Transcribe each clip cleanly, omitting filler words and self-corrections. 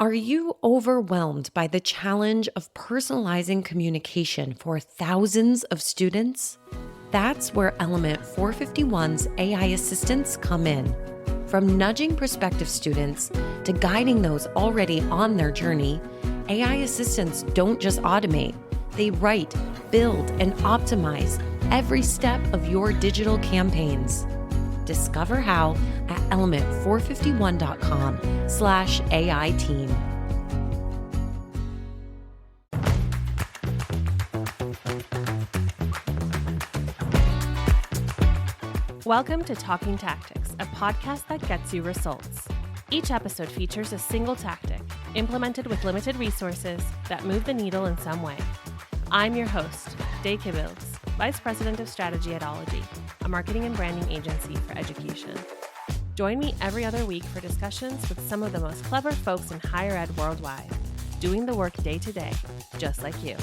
Are you overwhelmed by the challenge of personalizing communication for thousands of students? That's where Element 451's AI assistants come in. From nudging prospective students to guiding those already on their journey, AI assistants don't just automate, they write, build, and optimize every step of your digital campaigns. Discover how at element451.com/AI team. Welcome to Talking Tactics, a podcast that gets you results. Each episode features a single tactic, implemented with limited resources, that move the needle in some way. I'm your host, Day Kibbles, Vice President of Strategy at Ology, a marketing and branding agency for education. Join me every other week for discussions with some of the most clever folks in higher ed worldwide, doing the work day to day, just like you.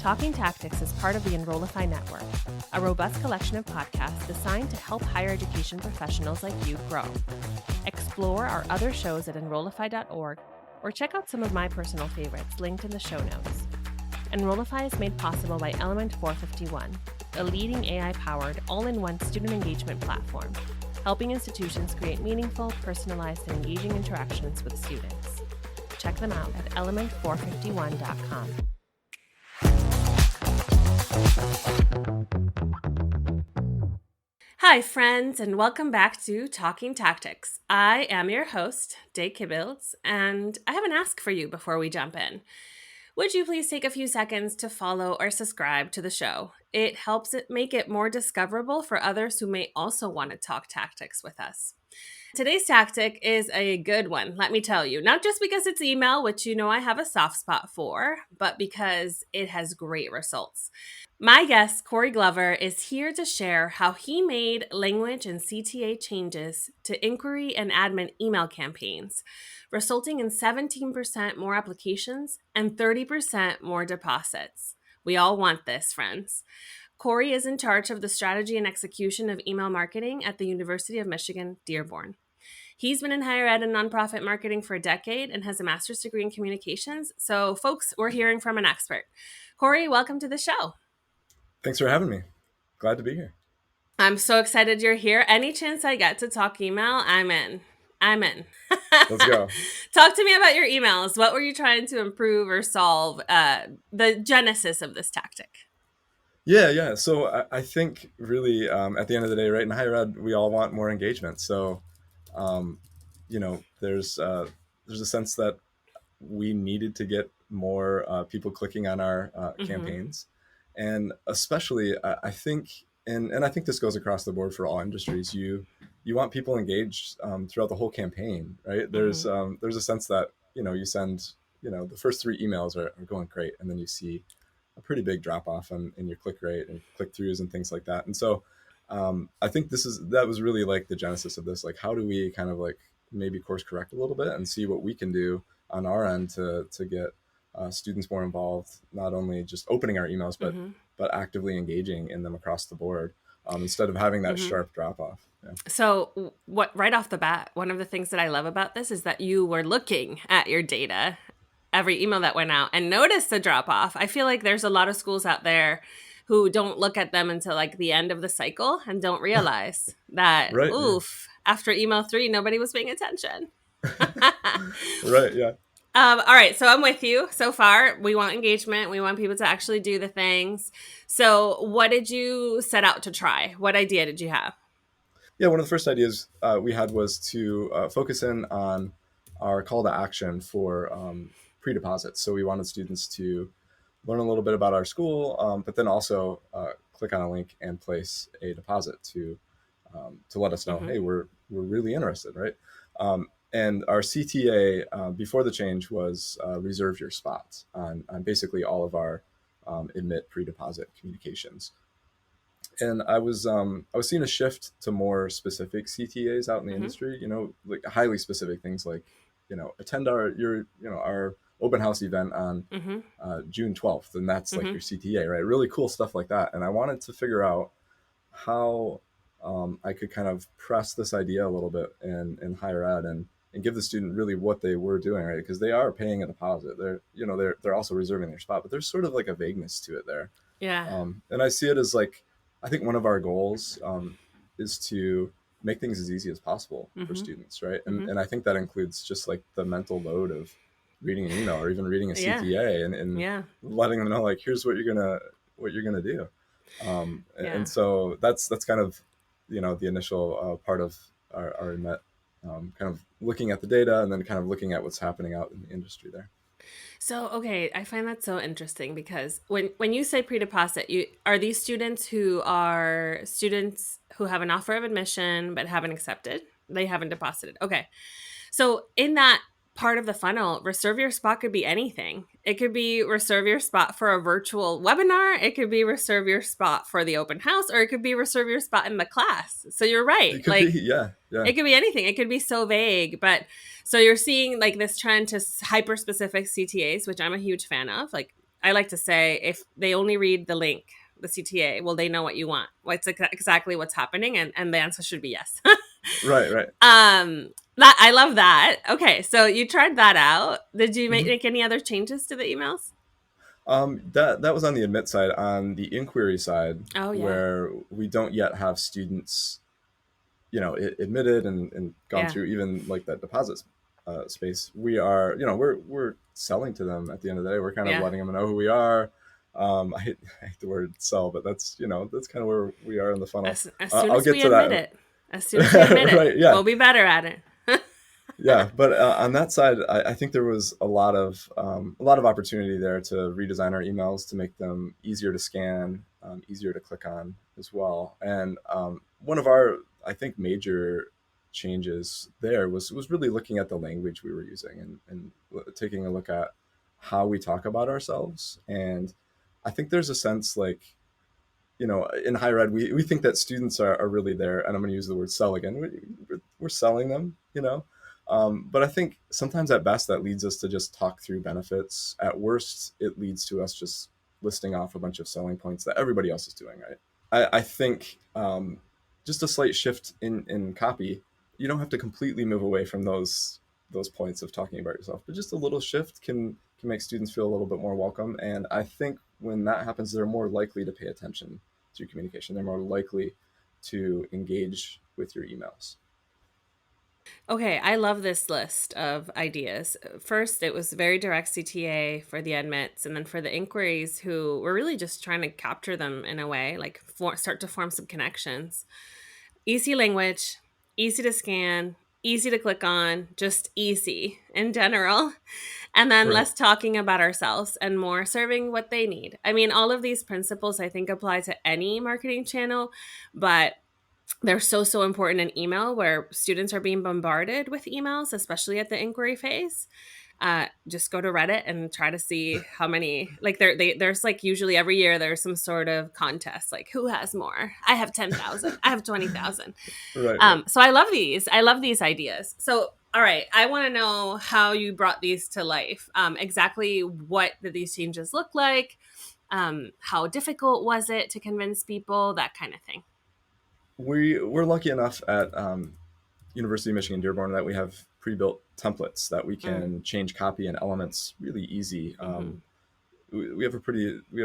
Talking Tactics is part of the Enrollify network, a robust collection of podcasts designed to help higher education professionals like you grow. Explore our other shows at enrollify.org or check out some of my personal favorites linked in the show notes. Enrollify is made possible by Element 451, a leading AI-powered, all-in-one student engagement platform, helping institutions create meaningful, personalized, and engaging interactions with students. Check them out at element451.com. Hi, friends, and welcome back to Talking Tactics. I am your host, Day Kibbles, and I have an ask for you before we jump in. Would you please take a few seconds to follow or subscribe to the show? It helps it make it more discoverable for others who may also want to talk tactics with us. Today's tactic is a good one, let me tell you. Not just because it's email, which you know I have a soft spot for, but because it has great results. My guest, Cory Glover, is here to share how he made language and CTA changes to inquiry and admin email campaigns, resulting in 17% more applications and 30% more deposits. We all want this, friends. Cory is in charge of the strategy and execution of email marketing at the University of Michigan, Dearborn. He's been in higher ed and nonprofit marketing for a decade and has a master's degree in communications. So, folks, we're hearing from an expert. Cory, welcome to the show. Thanks for having me. Glad to be here. I'm so excited you're here. Any chance I get to talk email, I'm in. Let's go. Talk to me about your emails. What were you trying to improve or solve? The genesis of this tactic. Yeah. So I think really at the end of the day, right, in higher ed, we all want more engagement. So, there's a sense that we needed to get more people clicking on our campaigns. And especially, I think, and I think this goes across the board for all industries, you want people engaged throughout the whole campaign, right? There's a sense that, you send, the first 3 emails are going great. And then you see a pretty big drop off in your click rate and click throughs and things like that. And so I think that was really like the genesis of this. Like, how do we kind of like maybe course correct a little bit and see what we can do on our end to get students more involved, not only just opening our emails, but actively engaging in them across the board instead of having that sharp drop off. Yeah. So right off the bat, one of the things that I love about this is that you were looking at your data, every email that went out, and noticed the drop off. I feel like there's a lot of schools out there who don't look at them until like the end of the cycle and don't realize that, Right, after email 3, nobody was paying attention. Right, yeah. All right, so I'm with you so far. We want engagement. We want people to actually do the things. So what did you set out to try? What idea did you have? Yeah, one of the first ideas we had was to focus in on our call to action for pre-deposits. So we wanted students to learn a little bit about our school, but then also click on a link and place a deposit to let us know, hey, we're really interested, right? And our CTA before the change was reserve your spots on basically all of our admit pre-deposit communications. And I was seeing a shift to more specific CTAs out in the industry, like highly specific things like, attend our open house event on June 12th. And that's like your CTA, right? Really cool stuff like that. And I wanted to figure out how I could kind of press this idea a little bit in higher ed and and give the student really what they were doing, right? Because they are paying a deposit. They're also reserving their spot, but there's sort of like a vagueness to it there. Yeah. And I see it as like, I think one of our goals is to make things as easy as possible for students, right? And I think that includes just like the mental load of reading an email or even reading a CTA and letting them know like, here's what you're gonna do. And so that's kind of, the initial part of our net, kind of looking at the data and then kind of looking at what's happening out in the industry there. So, okay, I find that so interesting because when you say pre-deposit, are these students who have an offer of admission but haven't accepted? They haven't deposited. Okay. So in that part of the funnel, reserve your spot could be anything. It could be reserve your spot for a virtual webinar. It could be reserve your spot for the open house, or it could be reserve your spot in the class. So you're right. It could be, yeah. It could be anything. It could be so vague, but so you're seeing like this trend to hyper specific CTAs, which I'm a huge fan of. Like I like to say, if they only read the link, the CTA, well, they know what you want. What's exactly what's happening, and the answer should be yes. Right. I love that. Okay, so you tried that out. Did you make any other changes to the emails? That was on the admit side. On the inquiry side, where we don't yet have students, admitted and gone through even like that deposit space, we are, we're selling to them at the end of the day. We're kind of letting them know who we are. I hate the word sell, but that's kind of where we are in the funnel. As soon as we admit it, right, we'll be better at it. Yeah, but on that side, I think there was a lot of opportunity there to redesign our emails to make them easier to scan, easier to click on as well. And one of our, I think, major changes there was really looking at the language we were using and taking a look at how we talk about ourselves. And I think there's a sense like, in higher ed, we think that students are really there, and I'm going to use the word sell again. We're selling them, but I think sometimes at best that leads us to just talk through benefits. At worst, it leads to us just listing off a bunch of selling points that everybody else is doing, right? I think just a slight shift in copy. You don't have to completely move away from those points of talking about yourself, but just a little shift can make students feel a little bit more welcome. And I think when that happens, they're more likely to pay attention to your communication. They're more likely to engage with your emails. Okay, I love this list of ideas. First, it was very direct CTA for the admits, and then for the inquiries, who were really just trying to capture them in a way, like start to form some connections. Easy language, easy to scan, easy to click on, just easy in general. And then less talking about ourselves and more serving what they need. I mean, all of these principles, I think, apply to any marketing channel, but they're so important in email, where students are being bombarded with emails, especially at the inquiry phase. Just go to Reddit and try to see how many, like there's like usually every year there's some sort of contest, like who has more? I have 10,000. I have 20,000. Right. So I love these ideas. So, all right, I want to know how you brought these to life. Exactly what did these changes look like? How difficult was it to convince people? That kind of thing. We're lucky enough at University of Michigan Dearborn that we have pre-built templates that we can change copy and elements really easy. We have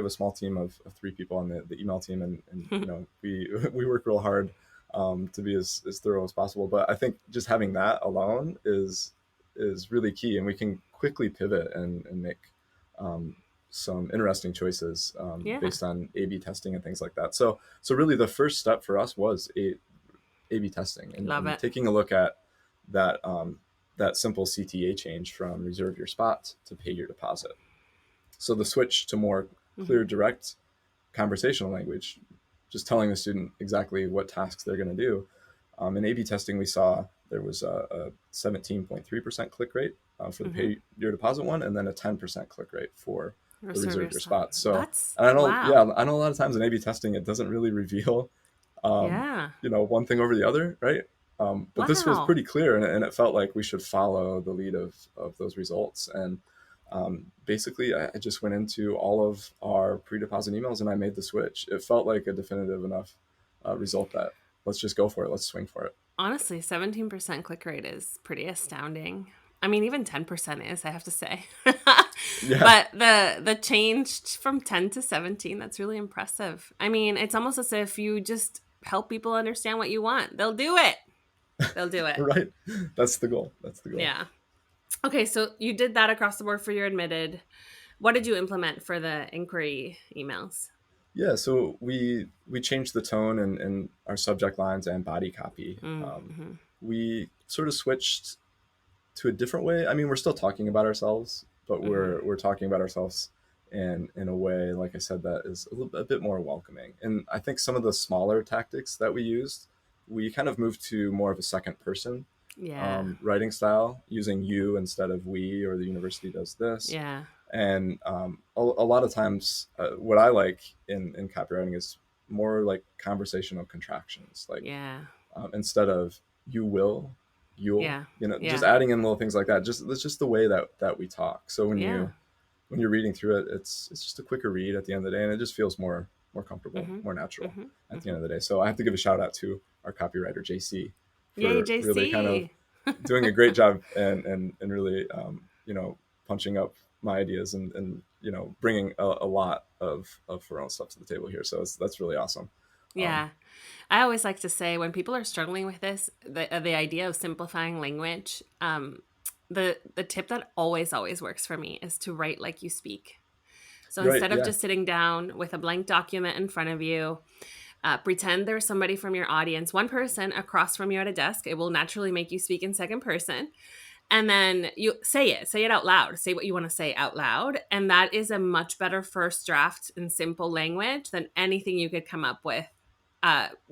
a small team of 3 people on the email team, and we work real hard to be as thorough as possible. But I think just having that alone is really key, and we can quickly pivot and make some interesting choices based on A/B testing and things like that. So really the first step for us was A/B testing and taking a look at that simple CTA change from reserve your spot to pay your deposit. So the switch to more clear, direct conversational language, just telling the student exactly what tasks they're going to do. In A/B testing, we saw there was a 17.3% click rate for the pay your deposit one, and then a 10% click rate for the reserve your spot. So I know, I know a lot of times in A/B testing, it doesn't really reveal, one thing over the other, right? But this was pretty clear, and it felt like we should follow the lead of those results. And basically, I just went into all of our pre-deposit emails and I made the switch. It felt like a definitive enough result that let's just go for it. Let's swing for it. Honestly, 17% click rate is pretty astounding. I mean, even 10% is, I have to say. Yeah. But the change from 10 to 17, that's really impressive. I mean, it's almost as if you just help people understand what you want. They'll do it. They'll do it. Right. That's the goal. That's the goal. Yeah. Okay, so you did that across the board for your admitted. What did you implement for the inquiry emails? Yeah, so we changed the tone and our subject lines and body copy. Mm-hmm. We sort of switched to a different way. I mean, we're still talking about ourselves, but we're talking about ourselves in a way, like I said, that is a bit more welcoming. And I think some of the smaller tactics that we used, we kind of moved to more of a second person Yeah. writing style, using you instead of we, or the university does this. Yeah. And a lot of times, what I like in copywriting is more like conversational contractions, like Yeah. instead of you will, you'll, Yeah. just Yeah. adding in little things like that. That's just the way that we talk. So Yeah. when you're reading through it, it's just a quicker read at the end of the day, and it just feels more comfortable, Mm-hmm. more natural Mm-hmm. at the Mm-hmm. end of the day. So I have to give a shout out to our copywriter JC Yay, for really kind of JC. doing a great job and really punching up my ideas and bringing a lot of her own stuff to the table here. So that's really awesome. Yeah. I always like to say when people are struggling with this, the idea of simplifying language, the tip that always works for me is to write like you speak. So Right. instead of Yeah. just sitting down with a blank document in front of you, pretend there's somebody from your audience, one person across from you at a desk. It will naturally make you speak in second person. And then you say it out loud, say what you want to say out loud. And that is a much better first draft in simple language than anything you could come up with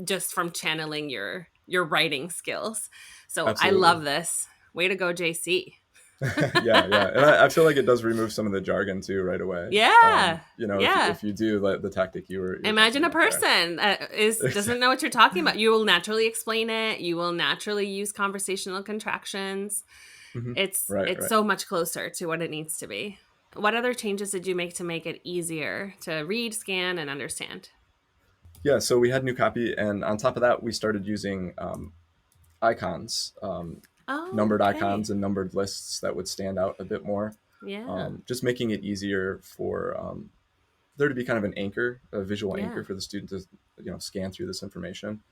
just from channeling your writing skills. So I Absolutely. love this. Way to go, JC. Yeah. And I feel like it does remove some of the jargon too right away. Yeah. Yeah. If you do the tactic you were Imagine talking a about there. person that doesn't know what you're talking about. You will naturally explain it. You will naturally use conversational contractions. Mhm. It's Right. so much closer to what it needs to be. What other changes did you make to make it easier to read, scan, and understand? Yeah, so we had new copy, and on top of that, we started using icons, Oh, numbered okay. icons and numbered lists that would stand out a bit more. Yeah. Just making it easier for there to be kind of an anchor, a visual Yeah. anchor for the student to scan through this information.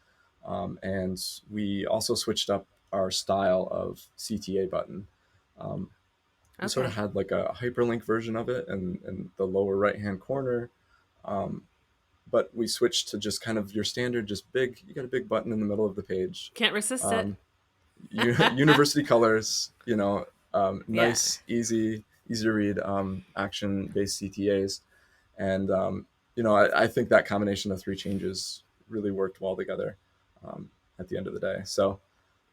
And we also switched up our style of CTA button. We sort of Okay. had like a hyperlink version of it in the lower right hand corner. Um, but we switched to just kind of your standard, just big, you got a big button in the middle of the page. Can't resist it. University colors, Yeah. nice, easy to read, action based CTAs. And, I think that combination of three changes really worked well together at the end of the day. So,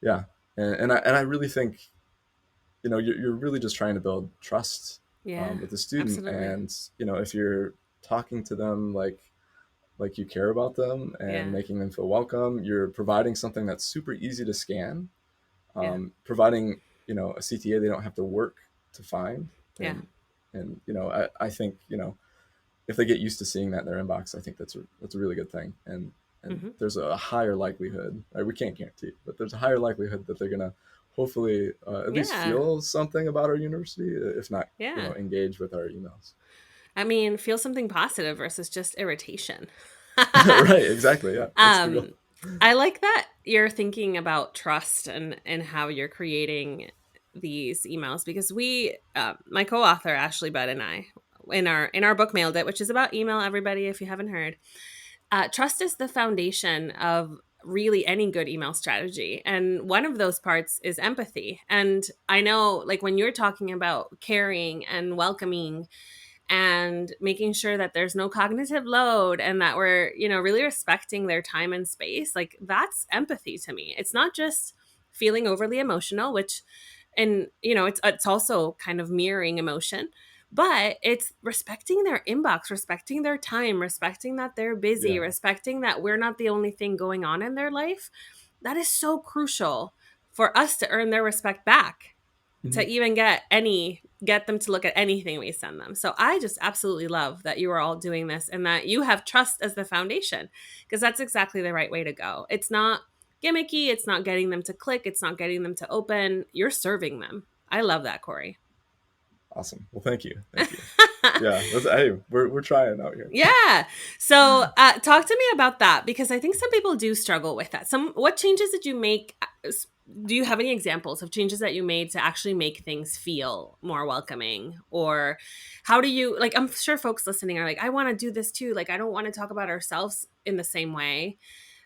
yeah. And I really think, you're really just trying to build trust Yeah. with the student. Absolutely. And, if you're talking to them like you care about them and Yeah. making them feel welcome, you're providing something that's super easy to scan, Yeah. providing, a CTA they don't have to work to find. Yeah. And I think, if they get used to seeing that in their inbox, I think that's a really good thing. And Mm-hmm. there's a higher likelihood, right? We can't guarantee, but there's a higher likelihood that they're going to hopefully at least Yeah. feel something about our university, if not, Yeah. engage with our emails. I mean, feel something positive versus just irritation. Right. Exactly. Yeah. That's the real. I like that you're thinking about trust and how you're creating these emails because we, my co-author Ashley Budd and I, in our book Mailed It, which is about email everybody if you haven't heard. Trust is the foundation of really any good email strategy. And one of those parts is empathy. And I know, like, when you're talking about caring and welcoming and making sure that there's no cognitive load and that we're, really respecting their time and space, like, that's empathy to me. It's not just feeling overly emotional, which, and, it's also kind of mirroring emotion, but it's respecting their inbox, respecting their time, respecting that they're busy, Yeah. respecting that we're not the only thing going on in their life. That is so crucial for us to earn their respect back, to Mhm. even get them to look at anything we send them. So I just absolutely love that you are all doing this and that you have trust as the foundation, because that's exactly the right way to go. It's not gimmicky. It's not getting them to click. It's not getting them to open. You're serving them. I love that, Cory. Awesome. Well, thank you. Thank you. Yeah. Hey, we're trying out here. Yeah. So talk to me about that, because I think some people do struggle with that. What changes did you make? Do you have any examples of changes that you made to actually make things feel more welcoming? Or how do you, like, I'm sure folks listening are like, I want to do this too. Like, I don't want to talk about ourselves in the same way.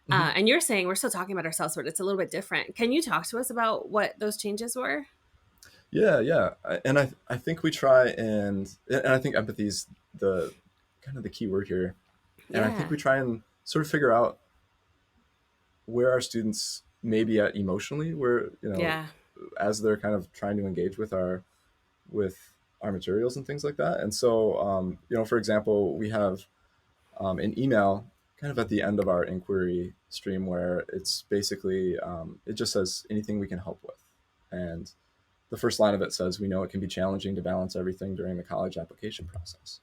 And you're saying we're still talking about ourselves, but it's a little bit different. Can you talk to us about what those changes were? Yeah. I think we try and I think empathy is the kind of the key word here. And I think we try and sort of figure out where our students may be at emotionally, where, as they're kind of trying to engage with our materials and things like that. And so, for example, we have an email kind of at the end of our inquiry stream where it's basically, it just says anything we can help with. And the first line of it says, we know it can be challenging to balance everything during the college application process.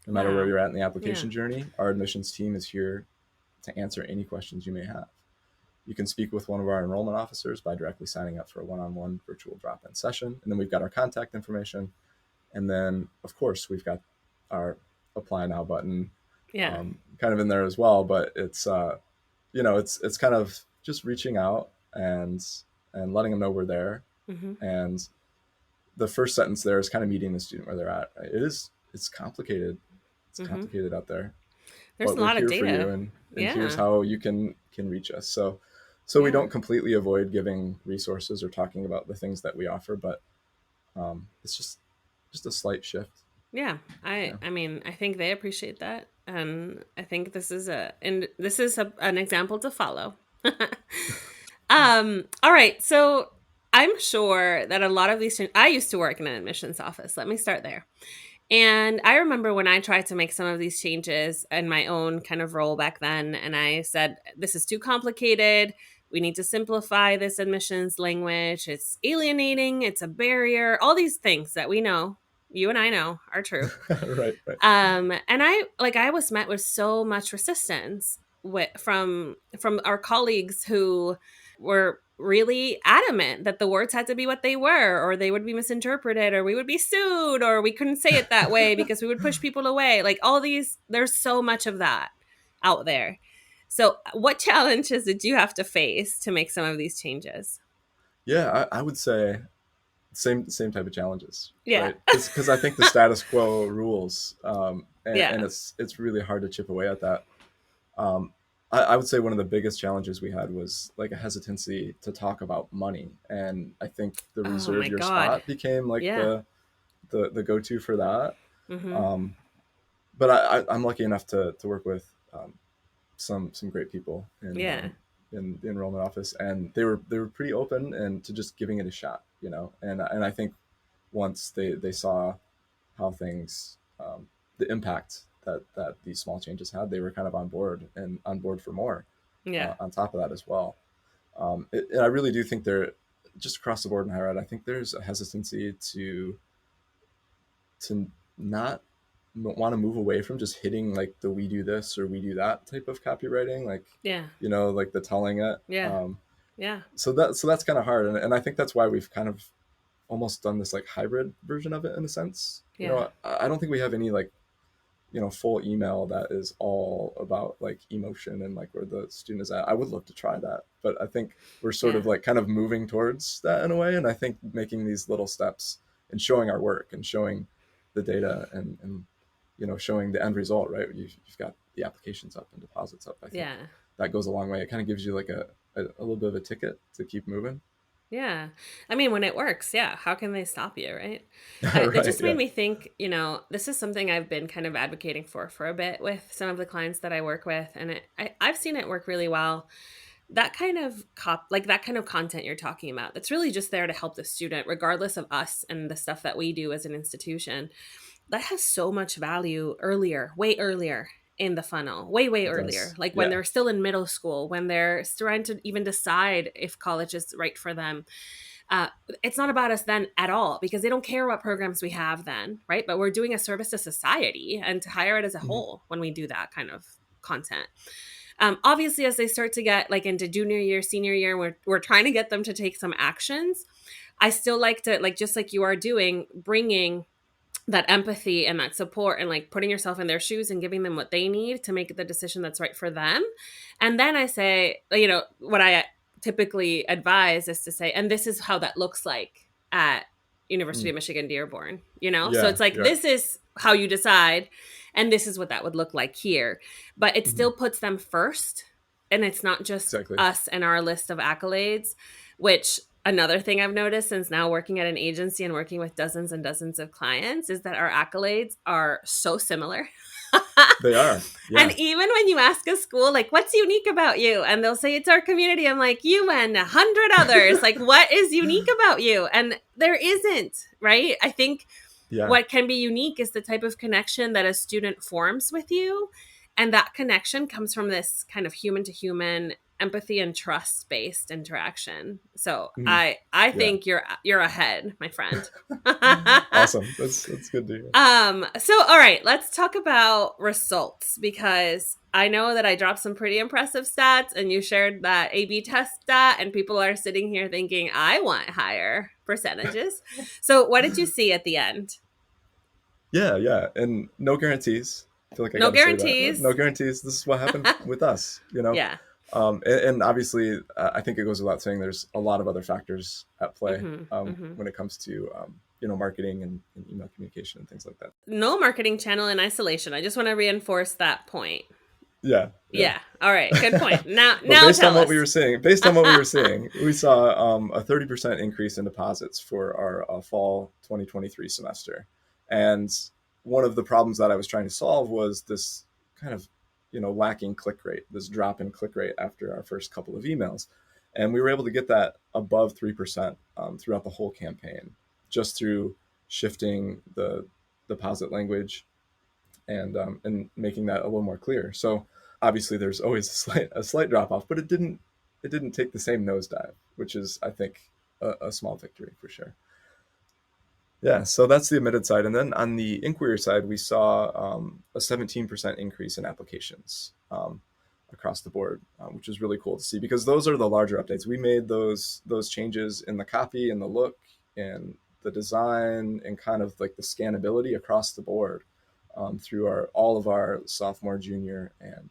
No matter where you're at in the application journey, our admissions team is here to answer any questions you may have. You can speak with one of our enrollment officers by directly signing up for a one-on-one virtual drop-in session. And then we've got our contact information. And then, of course, we've got our apply now button kind of in there as well. But it's, it's kind of just reaching out and letting them know we're there. And the first sentence there is kind of meeting the student where they're at. Right? It's complicated. It's complicated out there. There's a lot of data. For you, and here's how you can reach us. So we don't completely avoid giving resources or talking about the things that we offer, but it's just a slight shift. Yeah. I mean, I think they appreciate that. And I think this is an example to follow. All right. So I'm sure that a lot of these, I used to work in an admissions office. Let me start there. And I remember when I tried to make some of these changes in my own kind of role back then, and I said, this is too complicated. We need to simplify this admissions language. It's alienating. It's a barrier. All these things that we know, you and I know, are true. Right. And I was met with so much resistance from our colleagues who were really adamant that the words had to be what they were, or they would be misinterpreted, or we would be sued, or we couldn't say it that way because we would push people away. Like all these, there's so much of that out there. So what challenges did you have to face to make some of these changes? Yeah, I would say same type of challenges. Yeah. Right? Because I think the status quo rules, and it's really hard to chip away at that. I would say one of the biggest challenges we had was like a hesitancy to talk about money. And I think the reserve your spot became like the go-to for that. But I'm lucky enough to work with some great people in the enrollment office, and they were pretty open and to just giving it a shot, and I think once they saw how things, the impact that these small changes had, they were kind of on board for more on top of that as well. And I really do think there, just across the board in higher ed, I think there's a hesitancy to not want to move away from just hitting like the we do this or we do that type of copywriting, like like the telling it. So that's kind of hard, and I think that's why we've kind of almost done this like hybrid version of it in a sense. I don't think we have any like full email that is all about like emotion and like where the student is at. I would love to try that, but I think we're sort of like kind of moving towards that in a way. And I think making these little steps and showing our work and showing the data and showing the end result, right? You've got the applications up and deposits up. I think that goes a long way. It kind of gives you like a little bit of a ticket to keep moving. Yeah. I mean, when it works, how can they stop you, right? It just made me think, this is something I've been kind of advocating for a bit with some of the clients that I work with. And I've seen it work really well. That kind of that kind of content you're talking about, that's really just there to help the student, regardless of us and the stuff that we do as an institution. That has so much value way earlier in the funnel, way earlier, like when they're still in middle school, when they're trying to even decide if college is right for them. It's not about us then at all, because they don't care what programs we have then, right? But we're doing a service to society and to higher ed as a whole when we do that kind of content. Obviously, as they start to get like into junior year, senior year, we're trying to get them to take some actions. I still like to, like, just like you are doing, bringing that empathy and that support and like putting yourself in their shoes and giving them what they need to make the decision that's right for them. And then I say, what I typically advise is to say, and this is how that looks like at University of Michigan Dearborn, So Yeah, it's like, yeah. this is how you decide, and this is what that would look like here. But it still puts them first. And it's not just Exactly. us and our list of accolades, which another thing I've noticed since now working at an agency and working with dozens and dozens of clients is that our accolades are so similar. They are. And Yeah. even when you ask a school, like, what's unique about you? And they'll say it's our community. I'm like, you and 100 others. Like, what is unique about you? And there isn't, right? I think Yeah. what can be unique is the type of connection that a student forms with you. And that connection comes from this kind of human to human empathy and trust based interaction. So Mhm. I Yeah. think you're ahead, my friend. Awesome. That's good to hear. So all right, let's talk about results, because I know that I dropped some pretty impressive stats and you shared that A/B test stat, and people are sitting here thinking I want higher percentages. So what did you see at the end? Yeah. And no guarantees. I feel like I No got to say that. guarantees. No guarantees. This is what happened with us, Yeah. And obviously, I think it goes without saying there's a lot of other factors at play when it comes to, marketing and email communication and things like that. No marketing channel in isolation. I just want to reinforce that point. Yeah. Yeah. All right. Good point. Now, But based tell on what us. we were seeing, we saw a 30% increase in deposits for our fall 2023 semester. And one of the problems that I was trying to solve was this kind of, lacking click rate, this drop in click rate after our first couple of emails. And we were able to get that above 3% throughout the whole campaign, just through shifting the deposit language and making that a little more clear. So obviously there's always a slight drop off, but it didn't take the same nosedive, which is, I think, a small victory for sure. Yeah, so that's the admitted side. And then on the inquiry side, we saw a 17% increase in applications across the board, which is really cool to see, because those are the larger updates. We made those changes in the copy and the look and the design and kind of like the scannability across the board through all of our sophomore, junior, and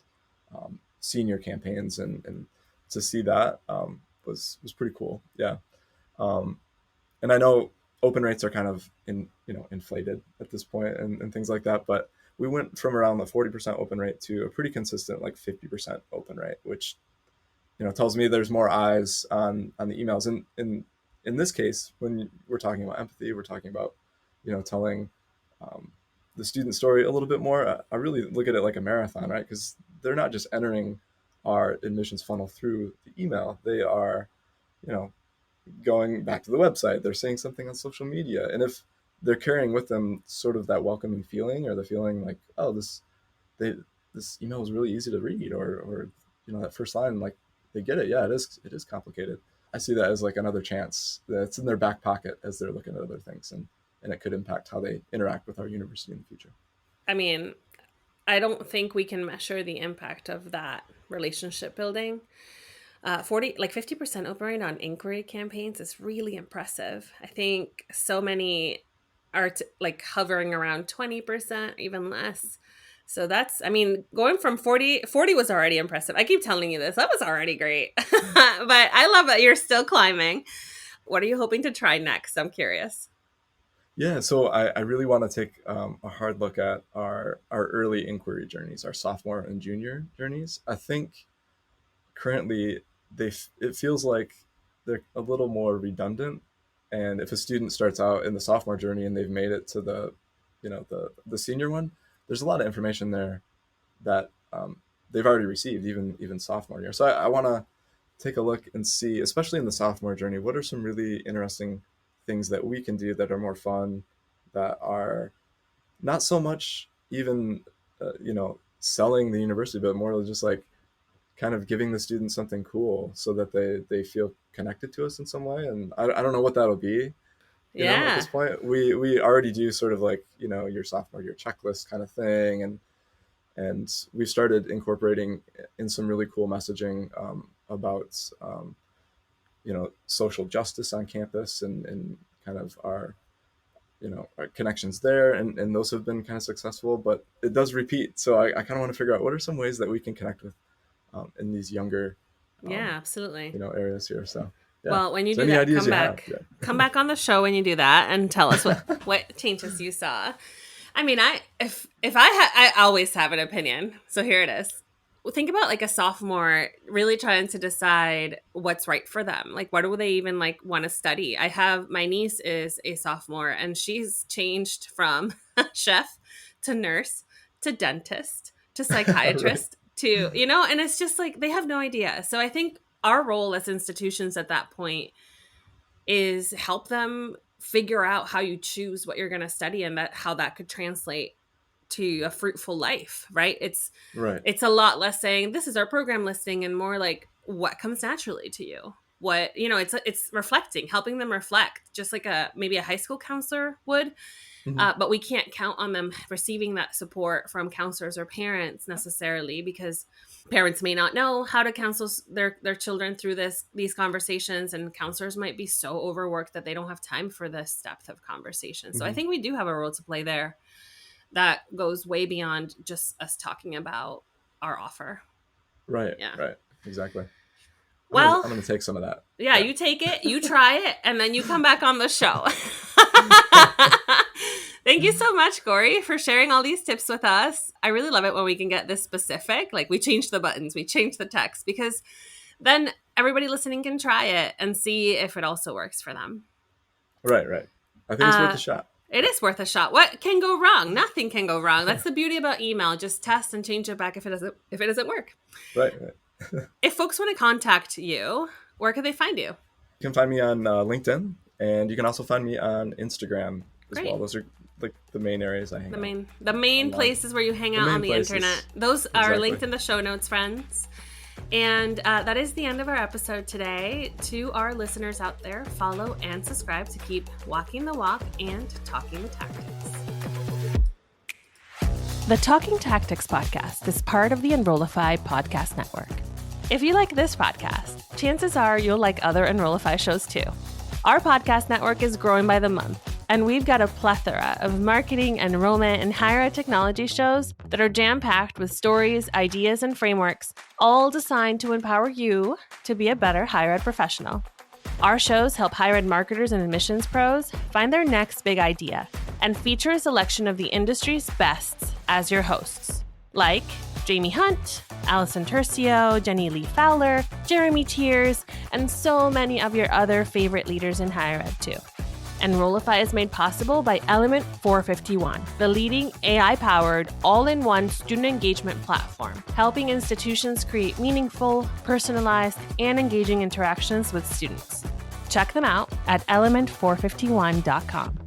senior campaigns. And to see that was pretty cool. Yeah. And I know open rates are kind of inflated at this point and things like that, but we went from around the 40% open rate to a pretty consistent like 50% open rate, which tells me there's more eyes on the emails. And in this case, when we're talking about empathy, we're talking about telling the student story a little bit more. I really look at it like a marathon, right? Because they're not just entering our admissions funnel through the email. They are going back to the website, they're saying something on social media. And if they're carrying with them sort of that welcoming feeling, or the feeling like, oh, this email is really easy to read, or that first line, like, they get it. Yeah, it is complicated. I see that as like another chance that's in their back pocket as they're looking at other things, and it could impact how they interact with our university in the future. I mean, I don't think we can measure the impact of that relationship building. 50% open rate on inquiry campaigns is really impressive. I think so many are hovering around 20%, even less. So that's, going from 40 was already impressive. I keep telling you this. That was already great. But I love that you're still climbing. What are you hoping to try next? I'm curious. Yeah, so I really want to take a hard look at our early inquiry journeys, our sophomore and junior journeys. I think currently it feels like they're a little more redundant. And if a student starts out in the sophomore journey and they've made it to the senior one, there's a lot of information there that they've already received, even sophomore year. So I want to take a look and see, especially in the sophomore journey, what are some really interesting things that we can do that are more fun, that are not so much even selling the university, but more just like kind of giving the students something cool so that they feel connected to us in some way. And I don't know what that'll be. At this point, we already do sort of like, your sophomore year checklist kind of thing. And And we've started incorporating in some really cool messaging about, social justice on campus and kind of our connections there. And those have been kind of successful, but it does repeat. So I kind of want to figure out what are some ways that we can connect with in these younger, absolutely. Areas here. So, yeah. Well, when you So do any that, ideas come you back. have? Yeah. Come back on the show when you do that and tell us what changes you saw. I mean, I always have an opinion. So here it is. Well, think about like a sophomore really trying to decide what's right for them. Like, what do they even like want to study? My niece is a sophomore and she's changed from chef to nurse to dentist to psychiatrist to, and it's just like they have no idea. So I think our role as institutions at that point is help them figure out how you choose what you're going to study and how that could translate to a fruitful life, right? It's a lot less saying this is our program listing and more like what comes naturally to you. What, it's reflecting, helping them reflect just like maybe a high school counselor would. Mm-hmm. But we can't count on them receiving that support from counselors or parents necessarily, because parents may not know how to counsel their children through these conversations, and counselors might be so overworked that they don't have time for this depth of conversation. So I think we do have a role to play there that goes way beyond just us talking about our offer. Right. Yeah. Right. Exactly. I'm going to take some of that. Yeah, you take it, you try it, and then you come back on the show. Thank you so much, Cory, for sharing all these tips with us. I really love it when we can get this specific. Like we change the buttons, we change the text, because then everybody listening can try it and see if it also works for them. Right. I think it's worth a shot. It is worth a shot. What can go wrong? Nothing can go wrong. That's the beauty about email. Just test and change it back if it doesn't work. Right. If folks want to contact you, where can they find you? You can find me on LinkedIn, and you can also find me on Instagram as well. Those are like the main areas I hang out. The main places where you hang out on the internet. Those are linked in the show notes, friends. And that is the end of our episode today. To our listeners out there, follow and subscribe to keep walking the walk and talking the tactics. The Talking Tactics podcast is part of the Enrollify podcast network. If you like this podcast, chances are you'll like other Enrollify shows too. Our podcast network is growing by the month, and we've got a plethora of marketing, enrollment, and higher ed technology shows that are jam-packed with stories, ideas, and frameworks, all designed to empower you to be a better higher ed professional. Our shows help higher ed marketers and admissions pros find their next big idea and feature a selection of the industry's bests as your hosts, like Jamie Hunt, Allison Tercio, Jenny Lee Fowler, Jeremy Tiers, and so many of your other favorite leaders in higher ed too. Enrollify is made possible by Element 451, the leading AI-powered, all-in-one student engagement platform, helping institutions create meaningful, personalized, and engaging interactions with students. Check them out at element451.com.